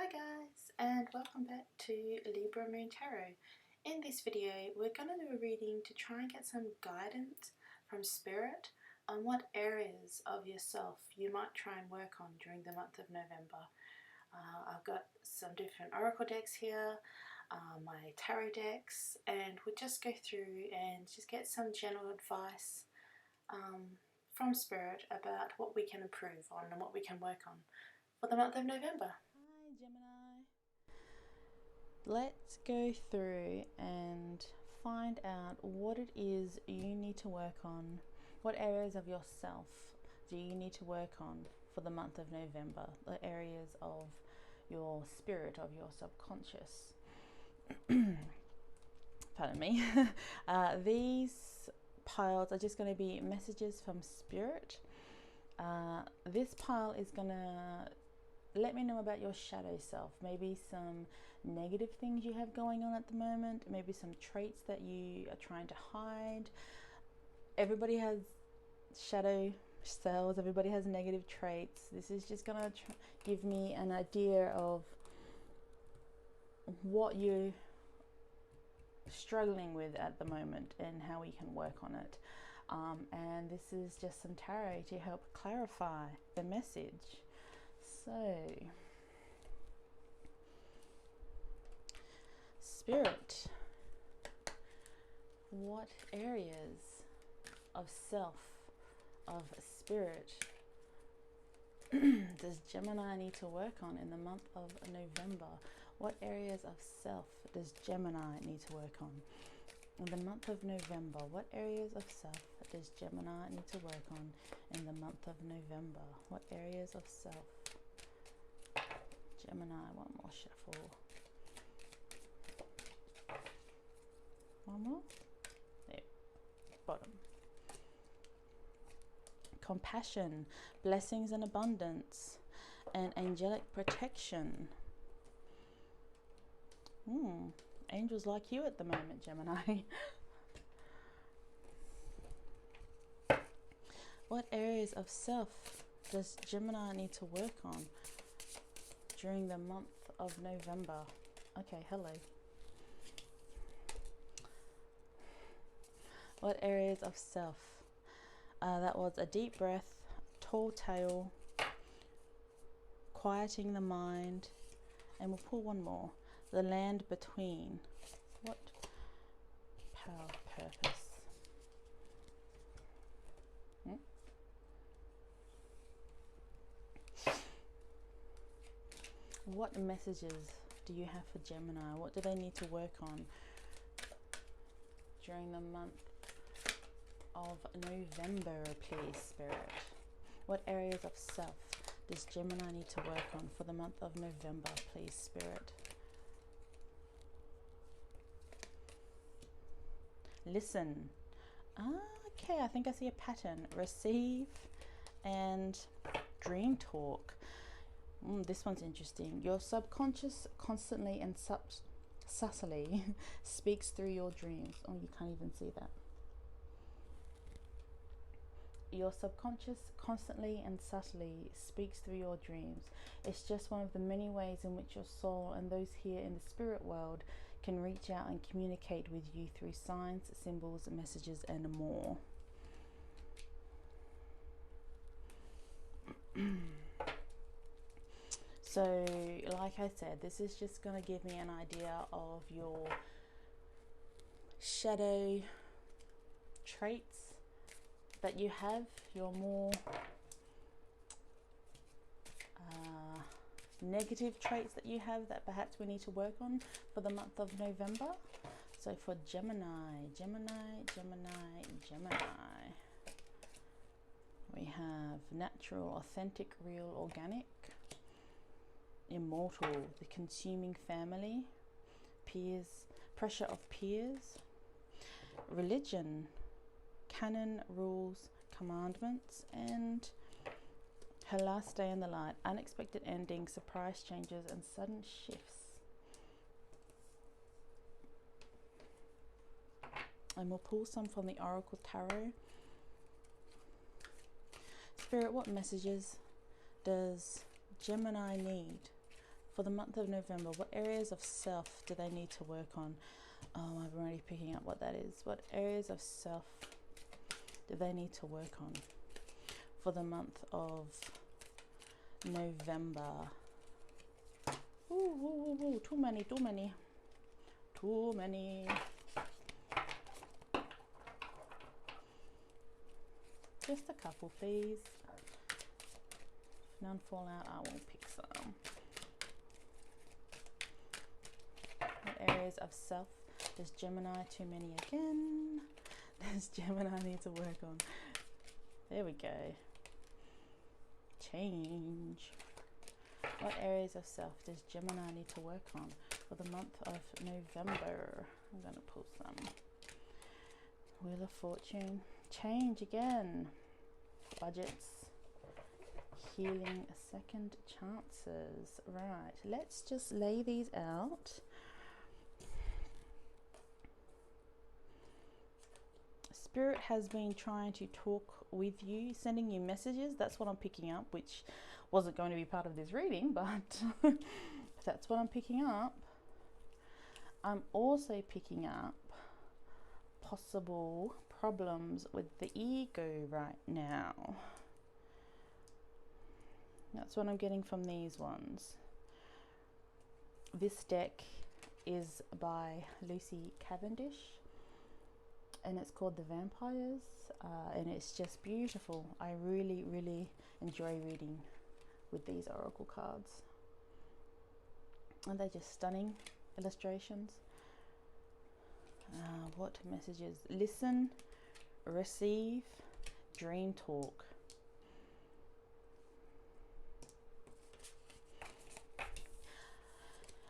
Hi guys, and welcome back to Libra Moon Tarot. In this video we're going to do a reading to try and get some guidance from Spirit on what areas of yourself you might try and work on during the month of November. I've got some different oracle decks here, my tarot decks, and we'll just go through and just get some general advice from Spirit about what we can improve on and what we can work on for the month of November. Hi Gemini. Let's go through and find out what it is you need to work on. What areas of yourself do you need to work on for the month of November? The areas of your spirit, of your subconscious. Pardon me. These piles are just going to be messages from Spirit. This pile is going to let me know about your shadow self, maybe some negative things you have going on at the moment, maybe some traits that you are trying to hide. Everybody has shadow selves, everybody has negative traits. This is just going to give me an idea of what you're struggling with at the moment and how we can work on it. And this is just some tarot to help clarify the message. So, Spirit, what areas of self, of spirit, does Gemini need to work on in the month of November? What areas of self does Gemini need to work on in the month of November? What areas of self does Gemini need to work on in the month of November? What areas of self? Gemini, one more shuffle. One more. There, bottom. Compassion, blessings and abundance, and angelic protection. Angels like you at the moment, Gemini. What areas of self does Gemini need to work on during the month of November? Okay, hello. What areas of self? That was a deep breath, tall tale, quieting the mind, and we'll pull one more. The land between. What power, purpose? What messages do you have for Gemini? What do they need to work on during the month of November, please, Spirit? What areas of self does Gemini need to work on for the month of November, please, Spirit? Listen. Okay, I think I see a pattern. Receive and dream talk. This one's interesting. Your subconscious constantly and subtly speaks through your dreams. Oh, you can't even see that. Your subconscious constantly and subtly speaks through your dreams. It's just one of the many ways in which your soul and those here in the spirit world can reach out and communicate with you through signs, symbols, messages, and more. So, like I said, this is just going to give me an idea of your shadow traits that you have, your more negative traits that you have that perhaps we need to work on for the month of November. So for Gemini, we have natural, authentic, real, organic. Immortal, the consuming family. Peers, pressure of peers. Religion, canon, rules, commandments, and her last day in the light, unexpected endings, surprise changes, and sudden shifts. And we'll pull some from the Oracle Tarot. Spirit, what messages does Gemini need For the month of November, what areas of self do they need to work on? I'm already picking up what that is. What areas of self do they need to work on for the month of November? Ooh, too many. Just a couple, please. If none fall out, I will pick some. What areas of self does Gemini, too many again? Does Gemini need to work on? There we go. Change. What areas of self does Gemini need to work on for the month of November? I'm going to pull some. Wheel of Fortune. Change again. Budgets. Healing, second chances. Right, let's just lay these out. Spirit has been trying to talk with you, sending you messages. That's what I'm picking up, which wasn't going to be part of this reading, but that's what I'm picking up. I'm also picking up possible problems with the ego right now. That's what I'm getting from these ones. This deck is by Lucy Cavendish, and it's called The Vampires, and it's just beautiful. I really enjoy reading with these oracle cards, and they're just stunning illustrations. What messages? Listen, receive, dream talk.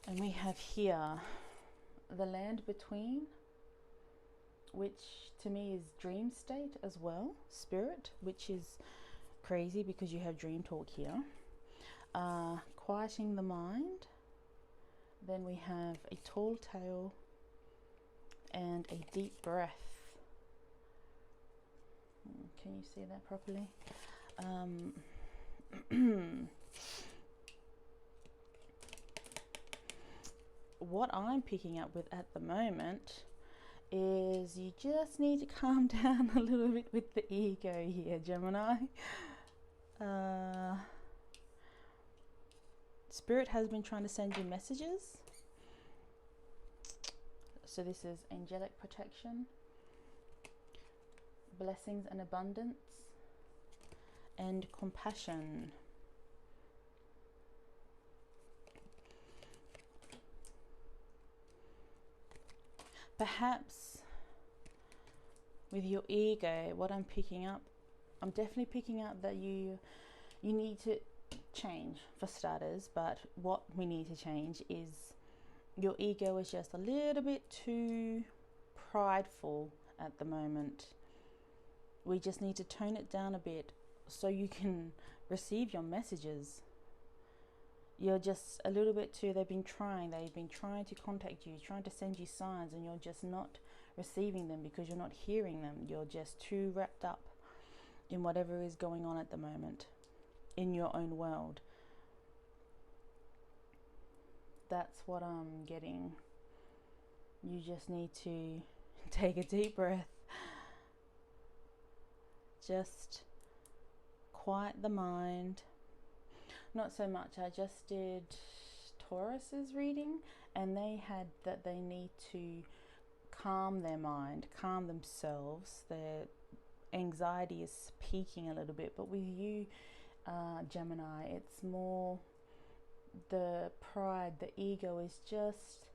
And we have here the land between, which to me is dream state as well, spirit, which is crazy because you have dream talk here. Quieting the mind. Then we have a tall tale and a deep breath. Can you see that properly? What I'm picking up with at the moment is you just need to calm down a little bit with the ego here, Gemini. Spirit has been trying to send you messages. So this is angelic protection, blessings and abundance, and compassion. Perhaps with your ego, what I'm picking up, I'm definitely picking up that you need to change for starters, but what we need to change is your ego is just a little bit too prideful at the moment. We just need to tone it down a bit so you can receive your messages. You're just a little bit too, they've been trying to contact you, trying to send you signs, and you're just not receiving them because you're not hearing them. You're just too wrapped up in whatever is going on at the moment in your own world. That's what I'm getting. You just need to take a deep breath. Just quiet the mind. Not so much. I just did Taurus's reading, and they had that they need to calm their mind, calm themselves. Their anxiety is peaking a little bit, but with you, Gemini, it's more the pride, the ego is just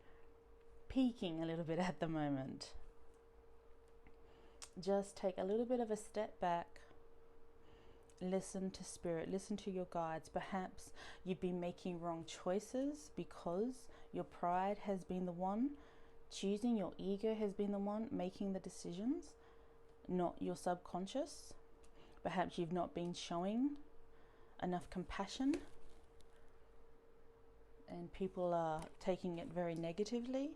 peaking a little bit at the moment. Just take a little bit of a step back. Listen to spirit, listen to your guides. Perhaps you've been making wrong choices because your pride has been the one choosing, your ego has been the one making the decisions, not your subconscious. Perhaps you've not been showing enough compassion, and people are taking it very negatively.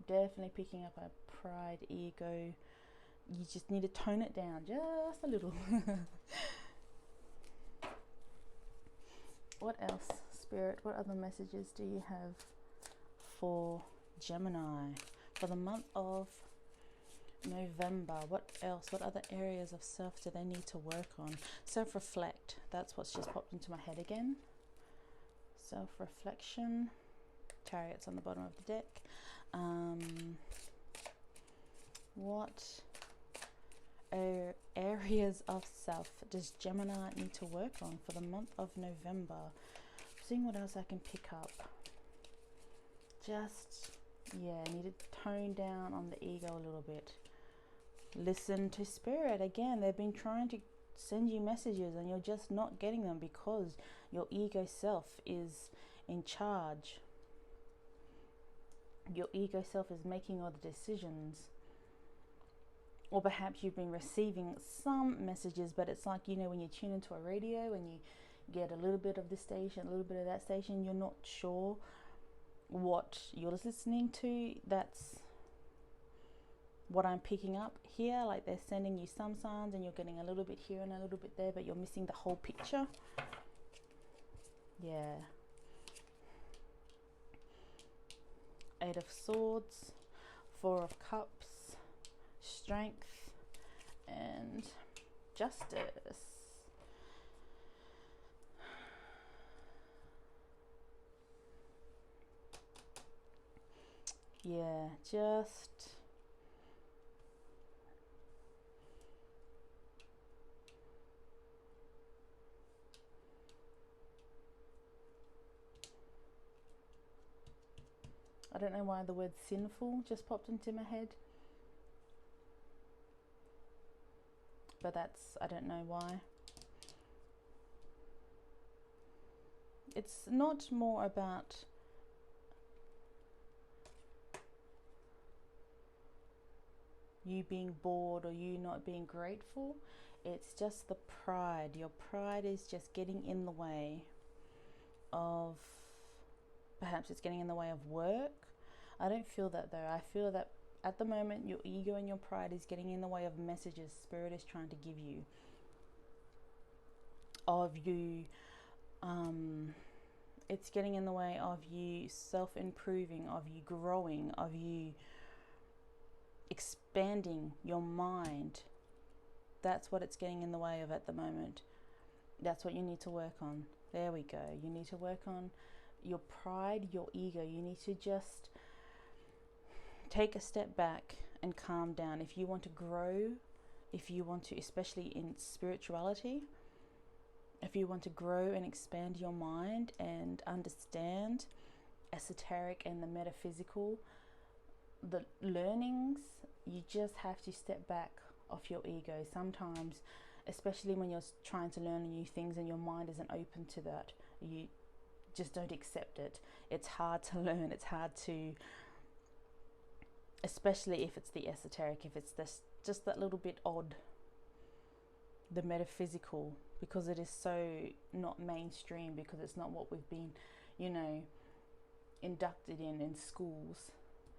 Definitely picking up a pride, ego you just need to tone it down just a little. What else, Spirit? What other messages do you have for Gemini for the month of November? What else? What other areas of self do they need to work on? Self-reflect. That's what's just popped into my head again. Self-reflection. Chariot's on the bottom of the deck. What areas of self does Gemini need to work on for the month of November? Seeing what else I can pick up. Just, yeah, need to tone down on the ego a little bit. Listen to Spirit. Again, they've been trying to send you messages and you're just not getting them because your ego self is in charge. Your ego self is making all the decisions. Or perhaps you've been receiving some messages, but it's like, you know, when you tune into a radio and you get a little bit of this station, a little bit of that station, you're not sure what you're listening to. That's what I'm picking up here. Like they're sending you some signs and you're getting a little bit here and a little bit there, but you're missing the whole picture. Yeah. 8 of Swords, 4 of Cups, Strength, and Justice. Yeah, just I don't know why the word sinful just popped into my head. But that's, I don't know why. It's not more about you being bored or you not being grateful. It's just the pride. Your pride is just getting in the way of, perhaps it's getting in the way of work. I don't feel that though. I feel that at the moment your ego and your pride is getting in the way of messages Spirit is trying to give you. Of you, it's getting in the way of you self-improving, of you growing, of you expanding your mind. That's what it's getting in the way of at the moment. That's what you need to work on. There we go. You need to work on your pride, your ego. You need to just take a step back and calm down. If you want to grow, if you want to, especially in spirituality, if you want to grow and expand your mind and understand esoteric and the metaphysical, the learnings, you just have to step back off your ego. Sometimes, especially when you're trying to learn new things and your mind isn't open to that, you just don't accept it. It's hard to learn. It's hard to, especially if it's the esoteric, if it's this, just that little bit odd, the metaphysical, because it is so not mainstream, because it's not what we've been, you know, inducted in schools.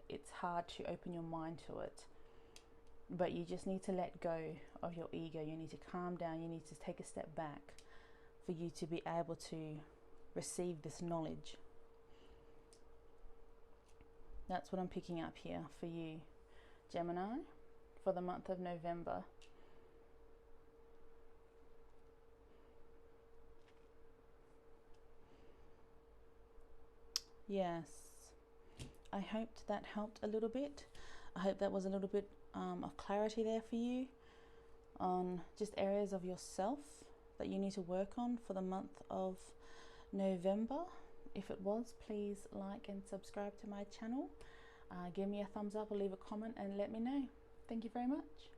It's hard to open your mind to it. But you just need to let go of your ego. You need to calm down. You need to take a step back for you to be able to receive this knowledge. That's what I'm picking up here for you, Gemini, for the month of November. Yes, I hoped that helped a little bit. I hope that was a little bit of clarity there for you on just areas of yourself that you need to work on for the month of November. If it was, please like and subscribe to my channel. Give me a thumbs up or leave a comment and let me know. Thank you very much.